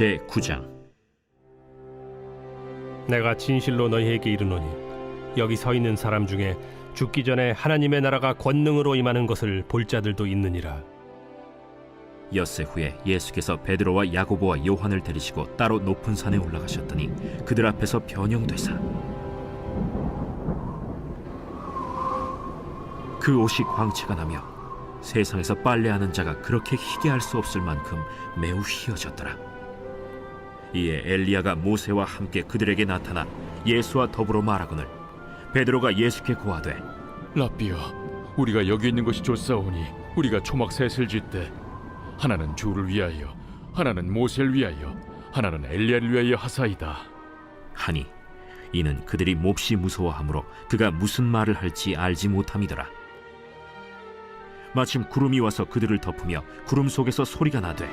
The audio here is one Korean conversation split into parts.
제9장. 내가 진실로 너희에게 이르노니 여기 서 있는 사람 중에 죽기 전에 하나님의 나라가 권능으로 임하는 것을 볼 자들도 있느니라. 엿새 후에 예수께서 베드로와 야고보와 요한을 데리시고 따로 높은 산에 올라가셨더니 그들 앞에서 변형되사 그 옷이 광채가 나며 세상에서 빨래하는 자가 그렇게 희게 할 수 없을 만큼 매우 희어졌더라. 이에 엘리야가 모세와 함께 그들에게 나타나 예수와 더불어 말하거늘 베드로가 예수께 고하되, 라삐여, 우리가 여기 있는 것이 좋사오니 우리가 초막 셋을 짓되 하나는 주를 위하여, 하나는 모세를 위하여, 하나는 엘리야를 위하여 하사이다 하니 이는 그들이 몹시 무서워하므로 그가 무슨 말을 할지 알지 못함이더라. 마침 구름이 와서 그들을 덮으며 구름 속에서 소리가 나되,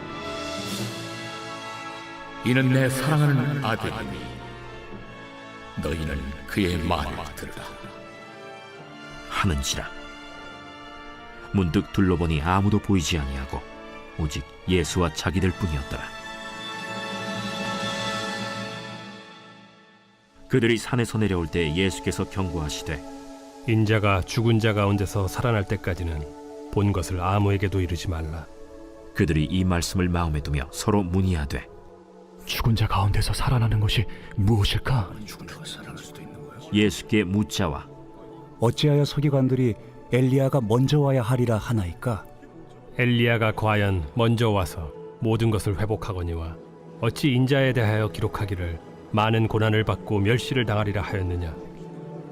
이는 내 사랑하는 아들이니 너희는 그의 말을 들으라 하는지라. 문득 둘러보니 아무도 보이지 아니하고 오직 예수와 자기들 뿐이었더라. 그들이 산에서 내려올 때 예수께서 경고하시되, 인자가 죽은 자 가운데서 살아날 때까지는 본 것을 아무에게도 이르지 말라. 그들이 이 말씀을 마음에 두며 서로 문의하되, 죽은 자 가운데서 살아나는 것이 무엇일까? 예수께 묻자와 어찌하여 서기관들이 엘리야가 먼저 와야 하리라 하나이까? 엘리야가 과연 먼저 와서 모든 것을 회복하거니와 어찌 인자에 대하여 기록하기를 많은 고난을 받고 멸시를 당하리라 하였느냐.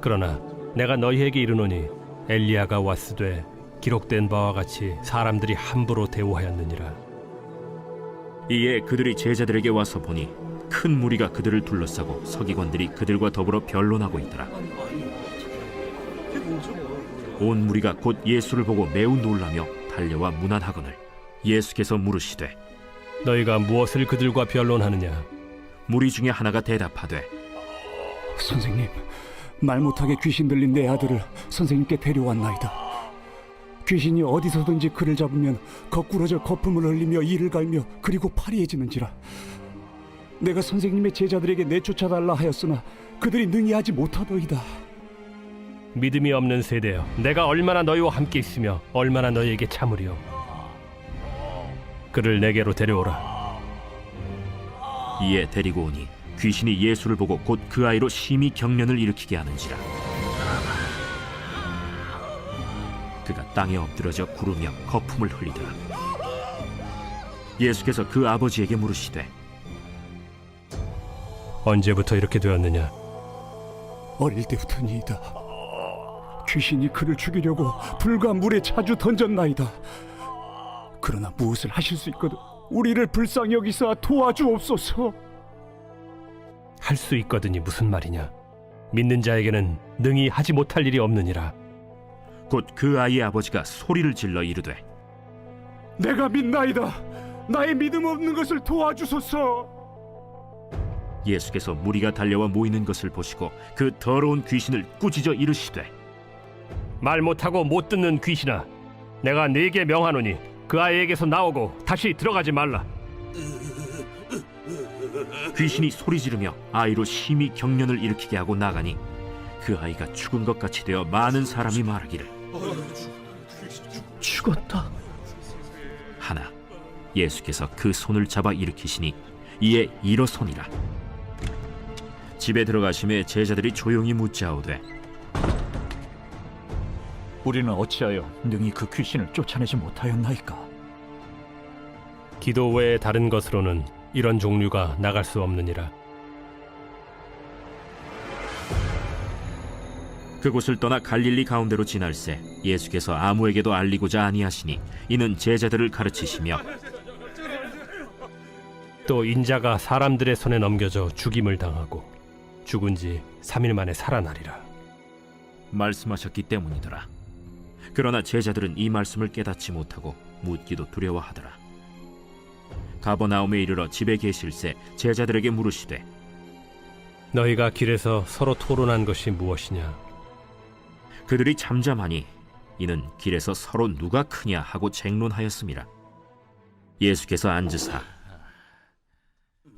그러나 내가 너희에게 이르노니 엘리야가 왔으되 기록된 바와 같이 사람들이 함부로 대우하였느니라. 이에 그들이 제자들에게 와서 보니 큰 무리가 그들을 둘러싸고 서기관들이 그들과 더불어 변론하고 있더라. 온 무리가 곧 예수를 보고 매우 놀라며 달려와 문안하거늘 예수께서 물으시되, 너희가 무엇을 그들과 변론하느냐? 무리 중에 하나가 대답하되, 선생님, 말 못하게 귀신 들린 내 아들을 선생님께 데려왔나이다. 귀신이 어디서든지 그를 잡으면 거꾸러져 거품을 흘리며 이를 갈며 그리고 파리해지는지라. 내가 선생님의 제자들에게 내쫓아달라 하였으나 그들이 능히 하지 못하더이다. 믿음이 없는 세대여, 내가 얼마나 너희와 함께 있으며 얼마나 너희에게 참으리요. 그를 내게로 데려오라. 이에 데리고 오니 귀신이 예수를 보고 곧 그 아이로 심히 경련을 일으키게 하는지라. 그가 땅에 엎드러져 구르며 거품을 흘리더라. 예수께서 그 아버지에게 물으시되, 언제부터 이렇게 되었느냐? 어릴 때부터니이다. 귀신이 그를 죽이려고 불과 물에 자주 던졌나이다. 그러나 무엇을 하실 수 있거든 우리를 불쌍히 여기사 도와주옵소서. 할 수 있거든이 무슨 말이냐? 믿는 자에게는 능히 하지 못할 일이 없느니라. 곧 그 아이의 아버지가 소리를 질러 이르되, 내가 믿나이다. 나의 믿음 없는 것을 도와주소서. 예수께서 무리가 달려와 모이는 것을 보시고 그 더러운 귀신을 꾸짖어 이르시되, 말 못하고 못 듣는 귀신아, 내가 네게 명하노니 그 아이에게서 나오고 다시 들어가지 말라. 귀신이 소리 지르며 아이로 심히 경련을 일으키게 하고 나가니 그 아이가 죽은 것 같이 되어 많은 사람이 말하기를, 죽었다 하나 예수께서 그 손을 잡아 일으키시니 이에 일어서니라. 집에 들어가심에 제자들이 조용히 묻자오되, 우리는 어찌하여 능히 그 귀신을 쫓아내지 못하였나이까? 기도 외에 다른 것으로는 이런 종류가 나갈 수 없느니라. 그곳을 떠나 갈릴리 가운데로 지날새 예수께서 아무에게도 알리고자 아니하시니 이는 제자들을 가르치시며, 또 인자가 사람들의 손에 넘겨져 죽임을 당하고 죽은 지 3일 만에 살아나리라 말씀하셨기 때문이더라. 그러나 제자들은 이 말씀을 깨닫지 못하고 묻기도 두려워하더라. 가버나움에 이르러 집에 계실새 제자들에게 물으시되, 너희가 길에서 서로 토론한 것이 무엇이냐? 그들이 잠잠하니 이는 길에서 서로 누가 크냐 하고 쟁론하였음이라. 예수께서 앉으사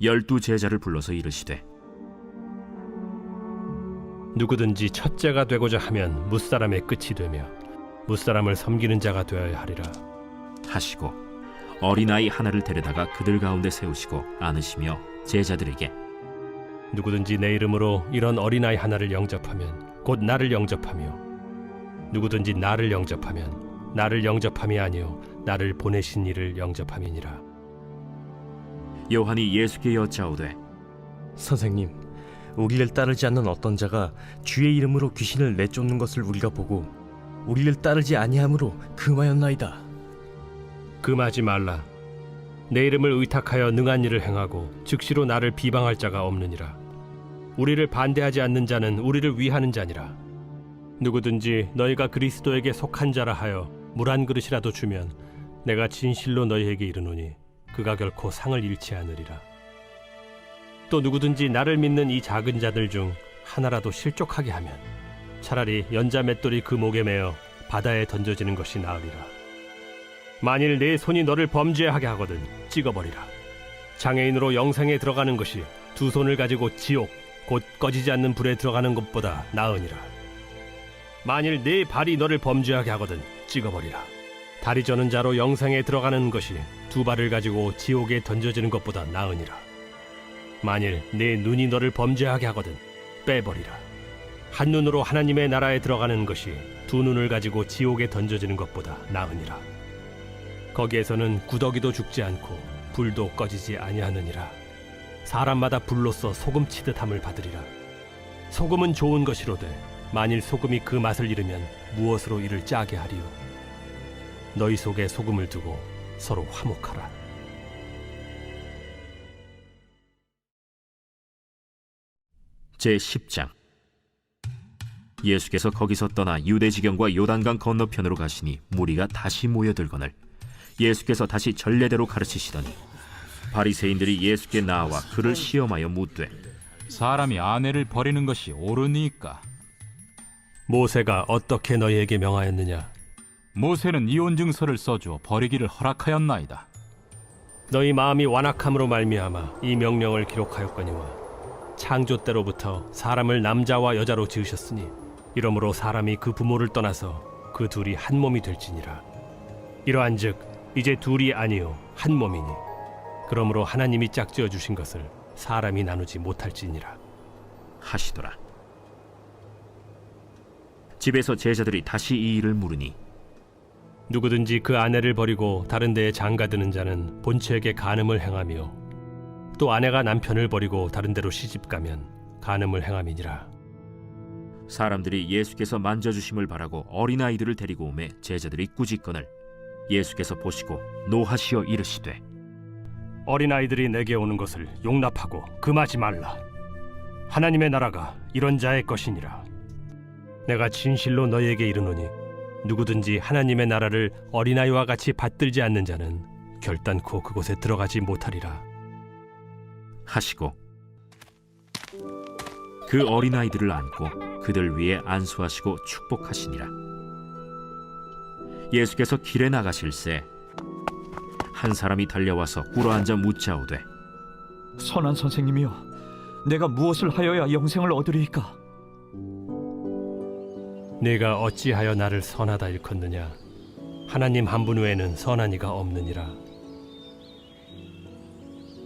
12 제자를 불러서 이르시되 누구든지 첫째가 되고자 하면 무사람의 끝이 되며 무사람을 섬기는 자가 되어야 하리라. 하시고 어린아이 하나를 데려다가 그들 가운데 세우시고 안으시며 제자들에게 누구든지 내 이름으로 이런 어린아이 하나를 영접하면 곧 나를 영접하며 누구든지 나를 영접하면 나를 영접함이 아니요 나를 보내신 이를 영접함이니라. 요한이 예수께 여짜오되 선생님, 우리를 따르지 않는 어떤 자가 주의 이름으로 귀신을 내쫓는 것을 우리가 보고 우리를 따르지 아니함으로 금하였나이다. 금하지 말라. 내 이름을 의탁하여 능한 일을 행하고 즉시로 나를 비방할 자가 없느니라. 우리를 반대하지 않는 자는 우리를 위하는 자니라. 누구든지 너희가 그리스도에게 속한 자라 하여 물 한 그릇이라도 주면 내가 진실로 너희에게 이르노니 그가 결코 상을 잃지 않으리라. 또 누구든지 나를 믿는 이 작은 자들 중 하나라도 실족하게 하면 차라리 연자 맷돌이 그 목에 매어 바다에 던져지는 것이 나으리라. 만일 내 손이 너를 범죄하게 하거든 찍어버리라. 장애인으로 영생에 들어가는 것이 두 손을 가지고 지옥 곧 꺼지지 않는 불에 들어가는 것보다 나으니라. 만일 네 발이 너를 범죄하게 하거든 찍어버리라. 다리 저는 자로 영생에 들어가는 것이 두 발을 가지고 지옥에 던져지는 것보다 나으니라. 만일 네 눈이 너를 범죄하게 하거든 빼버리라. 한 눈으로 하나님의 나라에 들어가는 것이 두 눈을 가지고 지옥에 던져지는 것보다 나으니라. 거기에서는 구더기도 죽지 않고 불도 꺼지지 아니하느니라. 사람마다 불로써 소금 치듯 함을 받으리라. 소금은 좋은 것이로되 만일 소금이 그 맛을 잃으면 무엇으로 이를 짜게 하리요. 너희 속에 소금을 두고 서로 화목하라. 제10장. 예수께서 거기서 떠나 유대지경과 요단강 건너편으로 가시니 무리가 다시 모여들거늘 예수께서 다시 전례대로 가르치시더니 바리새인들이 예수께 나와 그를 시험하여 묻되 사람이 아내를 버리는 것이 옳으니까? 모세가 어떻게 너희에게 명하였느냐? 모세는 이혼 증서를 써주어 버리기를 허락하였나이다. 너희 마음이 완악함으로 말미암아 이 명령을 기록하였거니와 창조 때로부터 사람을 남자와 여자로 지으셨으니 이러므로 사람이 그 부모를 떠나서 그 둘이 한 몸이 될지니라. 이러한즉 이제 둘이 아니요 한 몸이니 그러므로 하나님이 짝지어 주신 것을 사람이 나누지 못할지니라 하시더라. 집에서 제자들이 다시 이 일을 물으니 누구든지 그 아내를 버리고 다른 데에 장가드는 자는 본처에게 간음을 행하며 또 아내가 남편을 버리고 다른 데로 시집가면 간음을 행함이니라. 사람들이 예수께서 만져주심을 바라고 어린아이들을 데리고 오매 제자들이 꾸짖거늘 예수께서 보시고 노하시어 이르시되 어린아이들이 내게 오는 것을 용납하고 금하지 말라. 하나님의 나라가 이런 자의 것이니라. 내가 진실로 너희에게 이르노니 누구든지 하나님의 나라를 어린아이와 같이 받들지 않는 자는 결단코 그곳에 들어가지 못하리라 하시고 그 어린아이들을 안고 그들 위에 안수하시고 축복하시니라. 예수께서 길에 나가실새 한 사람이 달려와서 꿇어앉아 묻자오되 선한 선생님이여, 내가 무엇을 하여야 영생을 얻으리이까? 네가 어찌하여 나를 선하다 일컫느냐? 하나님 한 분 외에는 선한 이가 없느니라.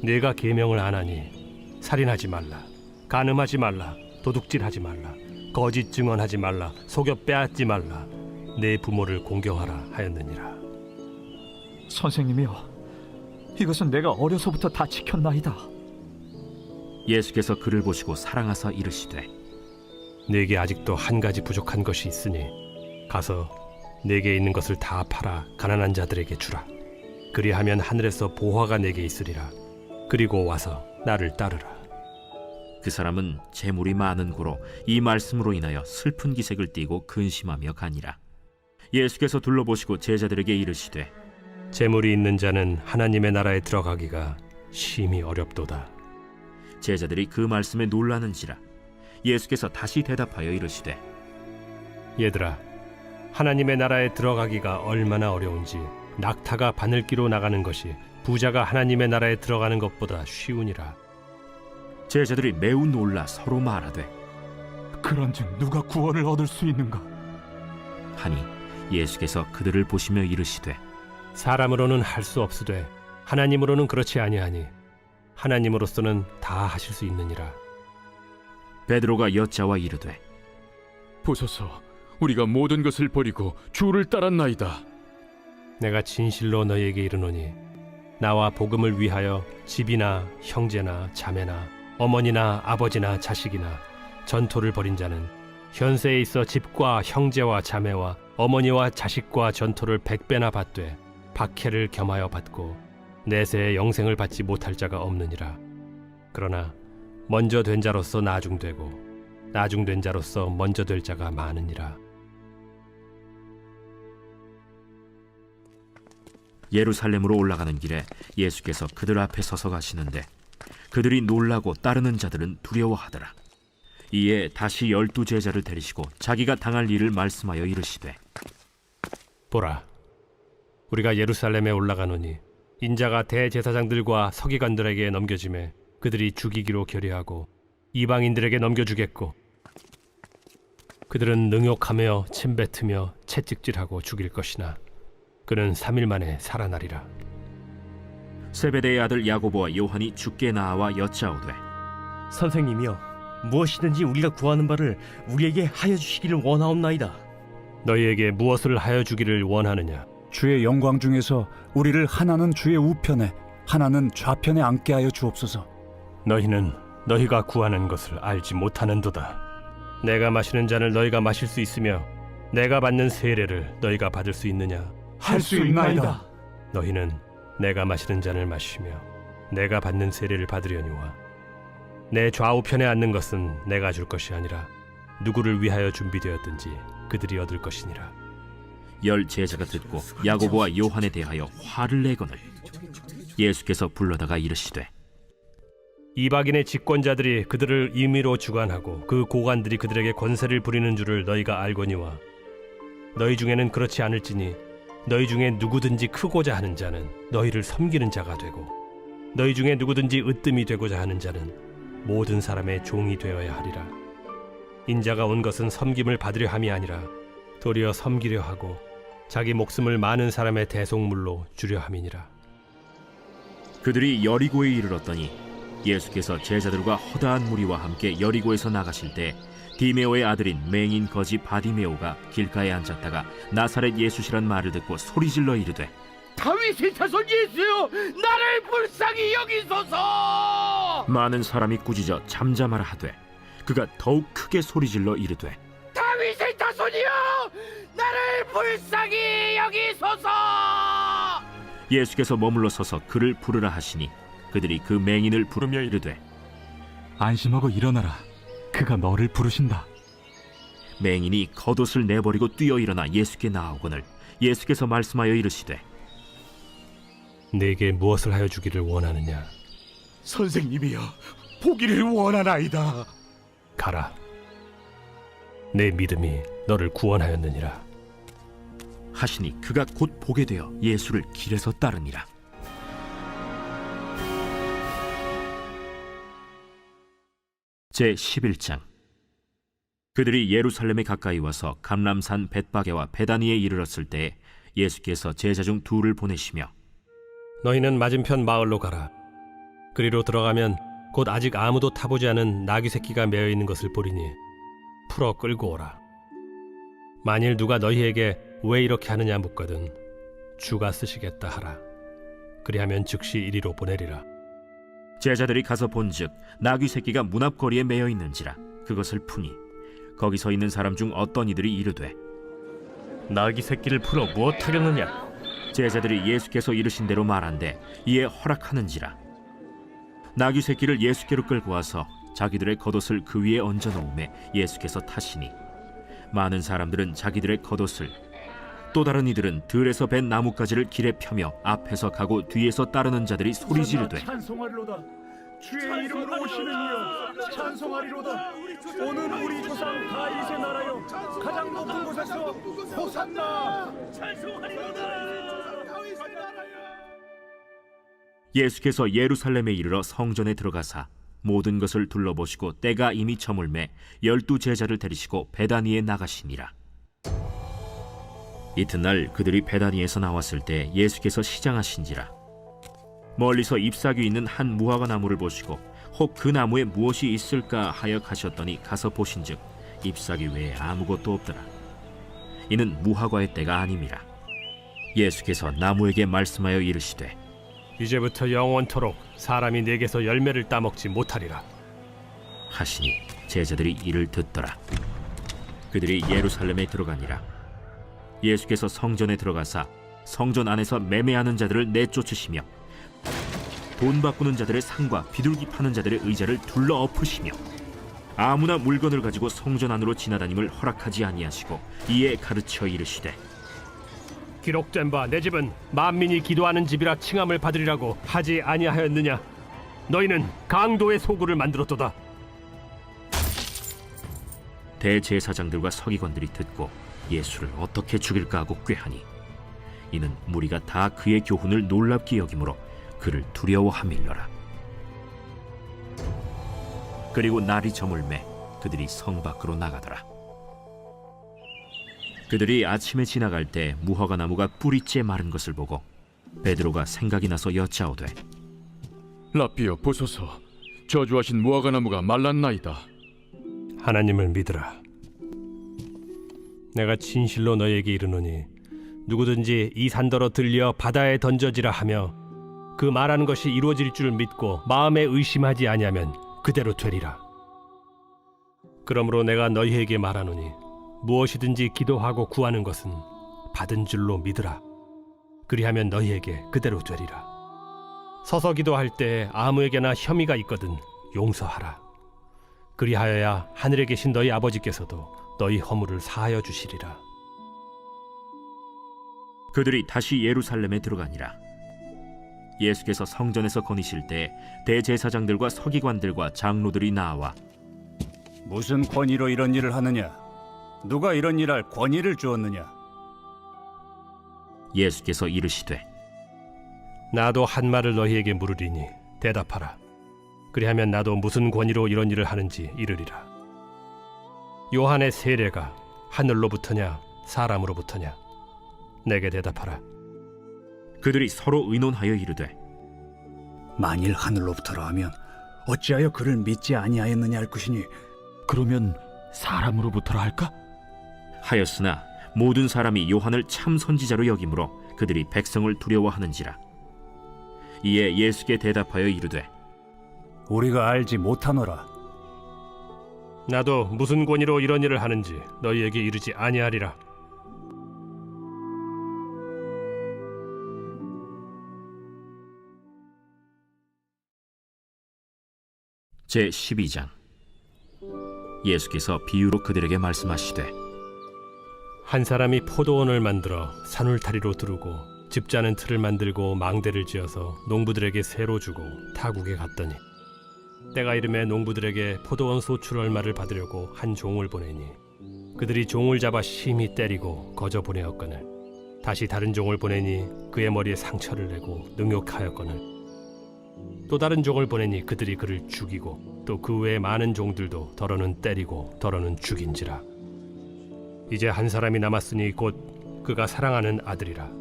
네가 계명을 안 하니 살인하지 말라, 간음하지 말라, 도둑질하지 말라, 거짓 증언하지 말라, 속여 빼앗지 말라, 내 부모를 공경하라 하였느니라. 선생님이여, 이것은 내가 어려서부터 다 지켰나이다. 예수께서 그를 보시고 사랑하사 이르시되 네게 아직도 한 가지 부족한 것이 있으니 가서 네게 있는 것을 다 팔아 가난한 자들에게 주라. 그리하면 하늘에서 보화가 네게 있으리라. 그리고 와서 나를 따르라. 그 사람은 재물이 많은 고로 이 말씀으로 인하여 슬픈 기색을 띠고 근심하며 가니라. 예수께서 둘러보시고 제자들에게 이르시되 재물이 있는 자는 하나님의 나라에 들어가기가 심히 어렵도다. 제자들이 그 말씀에 놀라는지라. 예수께서 다시 대답하여 이르시되 얘들아, 하나님의 나라에 들어가기가 얼마나 어려운지 낙타가 바늘기로 나가는 것이 부자가 하나님의 나라에 들어가는 것보다 쉬우니라. 제자들이 매우 놀라 서로 말하되 그런즉 누가 구원을 얻을 수 있는가? 하니 예수께서 그들을 보시며 이르시되 사람으로는 할 수 없으되 하나님으로는 그렇지 아니하니 하나님으로서는 다 하실 수 있느니라. 베드로가 여짜와 이르되 보소서, 우리가 모든 것을 버리고 주를 따랐나이다. 내가 진실로 너희에게 이르노니 나와 복음을 위하여 집이나 형제나 자매나 어머니나 아버지나 자식이나 전토를 벌인 자는 현세에 있어 집과 형제와 자매와 어머니와 자식과 전토를 100배나 받되 박해를 겸하여 받고 내세의 영생을 받지 못할 자가 없느니라. 그러나 먼저 된 자로서 나중되고 나중된 자로서 먼저 될 자가 많으니라. 예루살렘으로 올라가는 길에 예수께서 그들 앞에 서서 가시는데 그들이 놀라고 따르는 자들은 두려워하더라. 이에 다시 12 제자를 데리시고 자기가 당할 일을 말씀하여 이르시되 보라, 우리가 예루살렘에 올라가노니 인자가 대제사장들과 서기관들에게 넘겨짐에 그들이 죽이기로 결의하고 이방인들에게 넘겨주겠고 그들은 능욕하며 침뱉으며 채찍질하고 죽일 것이나 그는 3일 만에 살아나리라. 세베대의 아들 야고보와 요한이 주께 나와 여짜오되 선생님이여, 무엇이든지 우리가 구하는 바를 우리에게 하여 주시기를 원하옵나이다. 너희에게 무엇을 하여 주기를 원하느냐? 주의 영광 중에서 우리를 하나는 주의 우편에 하나는 좌편에 앉게 하여 주옵소서. 너희는 너희가 구하는 것을 알지 못하는도다. 내가 마시는 잔을 너희가 마실 수 있으며 내가 받는 세례를 너희가 받을 수 있느냐? 할 수 있나이다. 너희는 내가 마시는 잔을 마시며 내가 받는 세례를 받으려니와 내 좌우편에 앉는 것은 내가 줄 것이 아니라 누구를 위하여 준비되었든지 그들이 얻을 것이니라. 10 제자가 듣고 야고보와 요한에 대하여 화를 내거늘 예수께서 불러다가 이르시되 이방인의 집권자들이 그들을 임의로 주관하고 그 고관들이 그들에게 권세를 부리는 줄을 너희가 알거니와 너희 중에는 그렇지 않을지니 너희 중에 누구든지 크고자 하는 자는 너희를 섬기는 자가 되고 너희 중에 누구든지 으뜸이 되고자 하는 자는 모든 사람의 종이 되어야 하리라. 인자가 온 것은 섬김을 받으려 함이 아니라 도리어 섬기려 하고 자기 목숨을 많은 사람의 대속물로 주려 함이니라. 그들이 여리고에 이르렀더니 예수께서 제자들과 허다한 무리와 함께 여리고에서 나가실 때 디메오의 아들인 맹인 거지 바디메오가 길가에 앉았다가 나사렛 예수시란 말을 듣고 소리질러 이르되 다윗의 자손 예수여, 나를 불쌍히 여기소서. 많은 사람이 꾸짖어 잠잠하라 하되 그가 더욱 크게 소리질러 이르되 다윗의 자손이여, 나를 불쌍히 여기소서. 예수께서 머물러 서서 그를 부르라 하시니 그들이 그 맹인을 부르며 이르되 안심하고 일어나라. 그가 너를 부르신다. 맹인이 겉옷을 내버리고 뛰어 일어나 예수께 나아오거늘 예수께서 말씀하여 이르시되 내게 무엇을 하여 주기를 원하느냐? 선생님이여, 보기를 원하나이다. 가라. 내 믿음이 너를 구원하였느니라. 하시니 그가 곧 보게 되어 예수를 길에서 따르니라. 제 11장. 그들이 예루살렘에 가까이 와서 감람산 벳바게와 베다니에 이르렀을 때 예수께서 제자 중 2를 보내시며 너희는 맞은편 마을로 가라. 그리로 들어가면 곧 아직 아무도 타보지 않은 나귀 새끼가 매어 있는 것을 보리니 풀어 끌고 오라. 만일 누가 너희에게 왜 이렇게 하느냐 묻거든 주가 쓰시겠다 하라. 그리하면 즉시 이리로 보내리라. 제자들이 가서 본즉 나귀 새끼가 문 앞거리에 매여 있는지라 그것을 푸니 거기 서 있는 사람 중 어떤 이들이 이르되 나귀 새끼를 풀어 무엇하려느냐? 제자들이 예수께서 이르신 대로 말한대 이에 허락하는지라. 나귀 새끼를 예수께로 끌고 와서 자기들의 겉옷을 그 위에 얹어 놓음에 예수께서 타시니 많은 사람들은 자기들의 겉옷을 또 다른 이들은 들에서 벤 나뭇가지를 길에 펴며 앞에서 가고 뒤에서 따르는 자들이 소리 지르되 찬송하리로다. 주의 이름으로 오시는 이여 찬송하리로다. 오늘 우리 조상 다윗의 나라여 가장 높은 곳에서 호산나. 예수께서 예루살렘에 이르러 성전에 들어가사 모든 것을 둘러보시고 때가 이미 저물매 12 제자를 데리시고 베다니에 나가시니라. 이튿날 그들이 베다니에서 나왔을 때 예수께서 시장하신지라. 멀리서 잎사귀 있는 한 무화과 나무를 보시고 혹 그 나무에 무엇이 있을까 하여 가셨더니 가서 보신즉 잎사귀 외에 아무것도 없더라. 이는 무화과의 때가 아님이라. 예수께서 나무에게 말씀하여 이르시되 이제부터 영원토록 사람이 내게서 열매를 따먹지 못하리라. 하시니 제자들이 이를 듣더라. 그들이 예루살렘에 들어가니라. 예수께서 성전에 들어가사 성전 안에서 매매하는 자들을 내쫓으시며 돈 바꾸는 자들의 상과 비둘기 파는 자들의 의자를 둘러 엎으시며 아무나 물건을 가지고 성전 안으로 지나다님을 허락하지 아니하시고 이에 가르쳐 이르시되 기록된 바 내 집은 만민이 기도하는 집이라 칭함을 받으리라고 하지 아니하였느냐? 너희는 강도의 소굴을 만들었도다. 대제사장들과 서기관들이 듣고 예수를 어떻게 죽일까 하고 꾀하니 이는 무리가 다 그의 교훈을 놀랍게 여김으로 그를 두려워함일러라. 그리고 날이 저물매 그들이 성 밖으로 나가더라. 그들이 아침에 지나갈 때 무화과 나무가 뿌리째 마른 것을 보고 베드로가 생각이 나서 여짜오되 라삐여 보소서, 저주하신 무화과 나무가 말랐나이다. 하나님을 믿으라. 내가 진실로 너에게 이르노니 누구든지 이 산더러 들려 바다에 던져지라 하며 그 말하는 것이 이루어질 줄 믿고 마음에 의심하지 아니하면 그대로 되리라. 그러므로 내가 너희에게 말하노니 무엇이든지 기도하고 구하는 것은 받은 줄로 믿으라. 그리하면 너희에게 그대로 되리라. 서서 기도할 때 아무에게나 혐의가 있거든 용서하라. 그리하여야 하늘에 계신 너희 아버지께서도 너희 허물을 사하여 주시리라. 그들이 다시 예루살렘에 들어가니라. 예수께서 성전에서 거니실 때 대제사장들과 서기관들과 장로들이 나와 무슨 권위로 이런 일을 하느냐? 누가 이런 일할 권위를 주었느냐? 예수께서 이르시되 나도 한 말을 너희에게 물으리니 대답하라. 그리하면 나도 무슨 권위로 이런 일을 하는지 이르리라. 요한의 세례가 하늘로부터냐 사람으로부터냐? 내게 대답하라. 그들이 서로 의논하여 이르되 만일 하늘로부터라 하면 어찌하여 그를 믿지 아니하였느냐 할 것이니 그러면 사람으로부터라 할까? 하였으나 모든 사람이 요한을 참 선지자로 여김으로 그들이 백성을 두려워하는지라. 이에 예수께 대답하여 이르되 우리가 알지 못하노라. 나도 무슨 권위로 이런 일을 하는지 너희에게 이르지 아니하리라. 제12장. 예수께서 비유로 그들에게 말씀하시되 한 사람이 포도원을 만들어 산울타리로 두르고 집 짜는 틀을 만들고 망대를 지어서 농부들에게 새로 주고 타국에 갔더니 때가 이름에 농부들에게 포도원 소출 얼마를 받으려고 한 종을 보내니 그들이 종을 잡아 심히 때리고 거저 보내었거늘 다시 다른 종을 보내니 그의 머리에 상처를 내고 능욕하였거늘 또 다른 종을 보내니 그들이 그를 죽이고 또 그 외에 많은 종들도 더러는 때리고 더러는 죽인지라. 이제 한 사람이 남았으니 곧 그가 사랑하는 아들이라.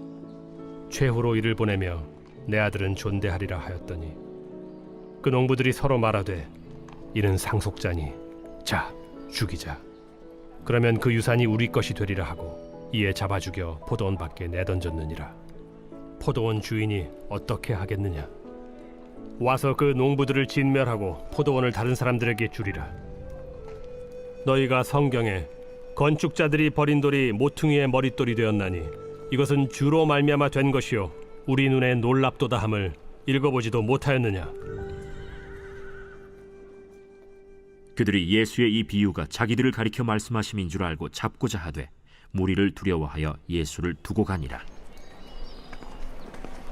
최후로 이를 보내며 내 아들은 존대하리라 하였더니 그 농부들이 서로 말하되 이는 상속자니 자 죽이자. 그러면 그 유산이 우리 것이 되리라 하고 이에 잡아 죽여 포도원 밖에 내던졌느니라. 포도원 주인이 어떻게 하겠느냐? 와서 그 농부들을 진멸하고 포도원을 다른 사람들에게 주리라. 너희가 성경에 건축자들이 버린 돌이 모퉁이의 머릿돌이 되었나니 이것은 주로 말미암아 된 것이요 우리 눈에 놀랍도다 함을 읽어보지도 못하였느냐? 그들이 예수의 이 비유가 자기들을 가리켜 말씀하심인 줄 알고 잡고자 하되 무리를 두려워하여 예수를 두고 가니라.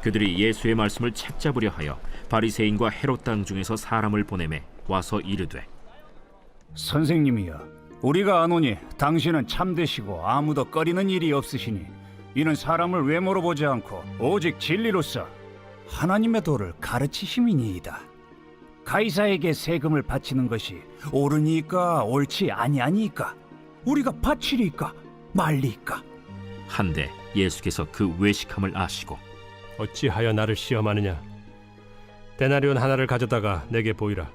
그들이 예수의 말씀을 책잡으려 하여 바리새인과 헤롯 당 중에서 사람을 보내매 와서 이르되 선생님이여, 우리가 아노니 당신은 참되시고 아무도 꺼리는 일이 없으시니 이는 사람을 외모로 보지 않고 오직 진리로서 하나님의 도를 가르치심이니이다. 가이사에게 세금을 바치는 것이 옳으니까 옳지 아니하니까? 우리가 바치리까 말리까? 한데 예수께서 그 외식함을 아시고 어찌하여 나를 시험하느냐? 데나리온 하나를 가져다가 내게 보이라.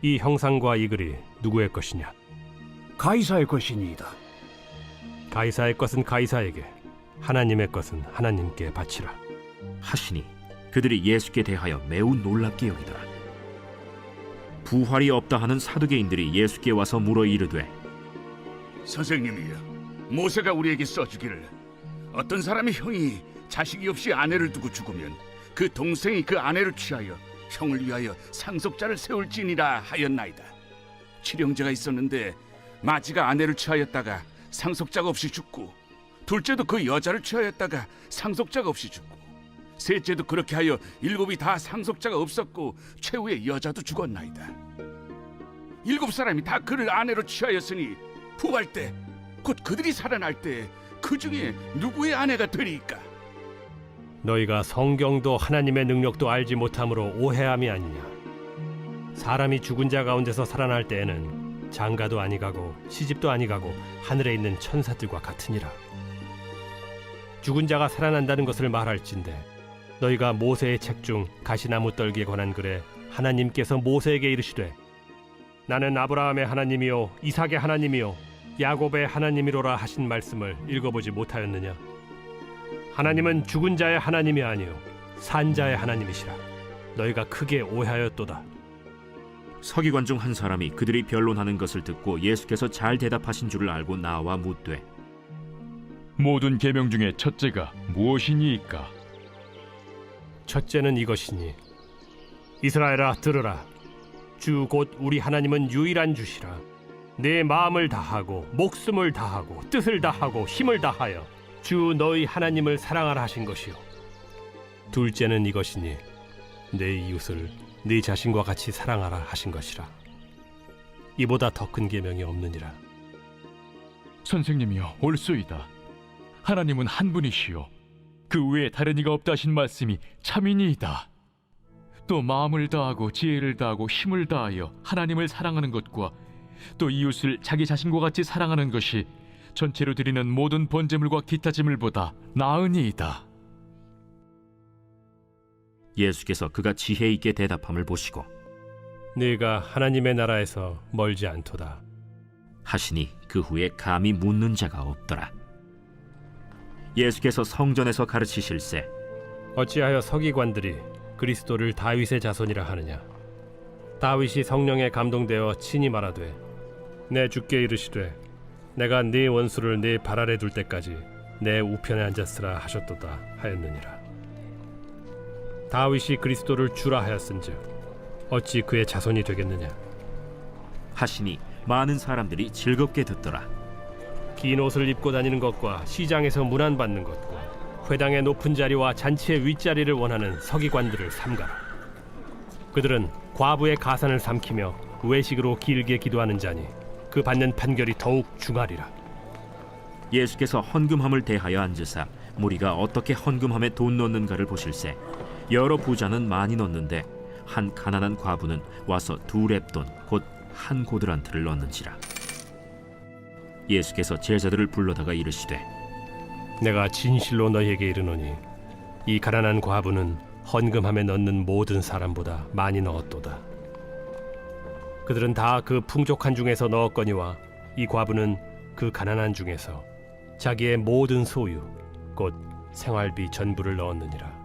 이 형상과 이 글이 누구의 것이냐? 가이사의 것이니이다. 가이사의 것은 가이사에게, 하나님의 것은 하나님께 바치라. 하시니 그들이 예수께 대하여 매우 놀랍게 여기더라. 부활이 없다 하는 사두개인들이 예수께 와서 물어 이르되 선생님이여, 모세가 우리에게 써주기를 어떤 사람의 형이 자식이 없이 아내를 두고 죽으면 그 동생이 그 아내를 취하여 형을 위하여 상속자를 세울지니라 하였나이다. 칠형제가 있었는데 마지가 아내를 취하였다가 상속자가 없이 죽고, 둘째도 그 여자를 취하였다가 상속자가 없이 죽고, 셋째도 그렇게 하여 일곱이 다 상속자가 없었고 최후의 여자도 죽었나이다. 일곱 사람이 다 그를 아내로 취하였으니 부활 때 곧 그들이 살아날 때 그 중에 누구의 아내가 되리까? 너희가 성경도 하나님의 능력도 알지 못함으로 오해함이 아니냐? 사람이 죽은 자 가운데서 살아날 때에는 장가도 아니가고 시집도 아니가고 하늘에 있는 천사들과 같으니라. 죽은 자가 살아난다는 것을 말할진대 너희가 모세의 책 중 가시나무 떨기에 관한 글에 하나님께서 모세에게 이르시되 나는 아브라함의 하나님이요 이삭의 하나님이요 야곱의 하나님이로라 하신 말씀을 읽어보지 못하였느냐? 하나님은 죽은 자의 하나님이 아니요 산 자의 하나님이시라. 너희가 크게 오해하였도다. 서기관 중 한 사람이 그들이 변론하는 것을 듣고 예수께서 잘 대답하신 줄을 알고 나와 묻되 모든 계명 중에 첫째가 무엇이니이까? 첫째는 이것이니 이스라엘아 들으라. 주 곧 우리 하나님은 유일한 주시라. 내 마음을 다하고 목숨을 다하고 뜻을 다하고 힘을 다하여 주 너희 하나님을 사랑하라 하신 것이요. 둘째는 이것이니 내 이웃을 네 자신과 같이 사랑하라 하신 것이라. 이보다 더 큰 계명이 없느니라. 선생님이여 옳소이다. 하나님은 한 분이시요 그 외에 다른 이가 없다 하신 말씀이 참이니이다. 또 마음을 다하고 지혜를 다하고 힘을 다하여 하나님을 사랑하는 것과 또 이웃을 자기 자신과 같이 사랑하는 것이 전체로 드리는 모든 번제물과 기타 제물보다 나으니이다. 예수께서 그가 지혜 있게 대답함을 보시고 네가 하나님의 나라에서 멀지 않도다 하시니 그 후에 감히 묻는 자가 없더라. 예수께서 성전에서 가르치실세 어찌하여 서기관들이 그리스도를 다윗의 자손이라 하느냐? 다윗이 성령에 감동되어 친히 말하되 내 주께 이르시되 내가 네 원수를 네 발 아래 둘 때까지 내 우편에 앉았으라 하셨도다 하였느니라. 다윗이 그리스도를 주라 하였은즉 어찌 그의 자손이 되겠느냐? 하시니 많은 사람들이 즐겁게 듣더라. 긴 옷을 입고 다니는 것과 시장에서 문안받는 것과 회당의 높은 자리와 잔치의 윗자리를 원하는 서기관들을 삼가라. 그들은 과부의 가산을 삼키며 외식으로 길게 기도하는 자니 그 받는 판결이 더욱 중하리라. 예수께서 헌금함을 대하여 앉으사 무리가 어떻게 헌금함에 돈 넣는가를 보실세 여러 부자는 많이 넣는데 한 가난한 과부는 와서 2렙돈 곧 한 고드란트를 넣는지라. 예수께서 제자들을 불러다가 이르시되 내가 진실로 너희에게 이르노니 이 가난한 과부는 헌금함에 넣는 모든 사람보다 많이 넣었도다. 그들은 다 그 풍족한 중에서 넣었거니와 이 과부는 그 가난한 중에서 자기의 모든 소유 곧 생활비 전부를 넣었느니라.